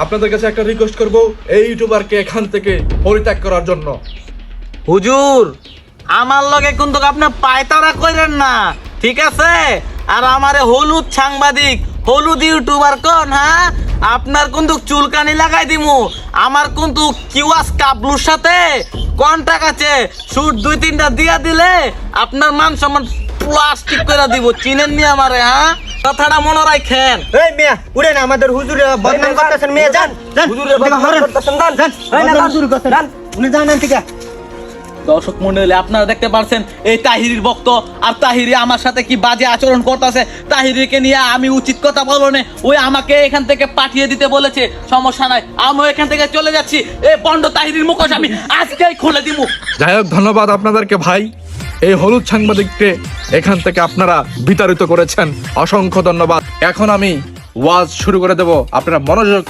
আপনাদের কাছে একটা রিকোয়েস্ট করব, এই ইউটিউবারকে এখান থেকে পরিত্যাগ করার জন্য। হুজুর আমার লগে কিন্তু আপনি পায়তারা কইরেন না, ঠিক আছে? আর আমারে হলুদ সাংবাদিক, হলুদ ইউটিউবার কোন? হ্যাঁ, আপনার কিন্তু চুলকানি লাগাই দিমু। আমার কিন্তু কিউআস কাবলুর সাথে কন্টাক্ট আছে, সুট 2-3টা দিয়া দিলে আপনার মান সম্মান প্লাস্টিক করে দিব। চিনেন নি আমারে? হ্যাঁ, কথাটা মনে রাখেন। এই মিয়া উড়ে না, আমাদের হুজুরে বদনাম করতেছেন। মিয়া যান যান, হুজুরে বদনাম করতেছেন। যান যান, এই না হুজুর করতেছেন। যান উনি যান ঠিক আছে। দর্শক মন্ডলী, আপনারা দেখতে পারছেন এই তাহিরির ভক্ত, আর তাহিরি আমার সাথে কি বাজে আচরণ করতেছে। তাহিরিকে নিয়ে আমি উচিত কথা বলবো না, ওই আমাকে এখান থেকে পাঠিয়ে দিতে বলেছে। সমস্যা নাই, আমি এখান থেকে চলে যাচ্ছি। এই বন্ড তাহিরির মুখোশ আমি আজকেই খুলে দিব। যাই হোক, ধন্যবাদ আপনাদেরকে ভাই, এই হলুদ সাংবাদিককে এখান থেকে আপনারা বিতাড়িত করেছেন। অসংখ্য ধন্যবাদ। এখন আমি ওয়াজ শুরু করে দেব, আপনারা মনোযোগ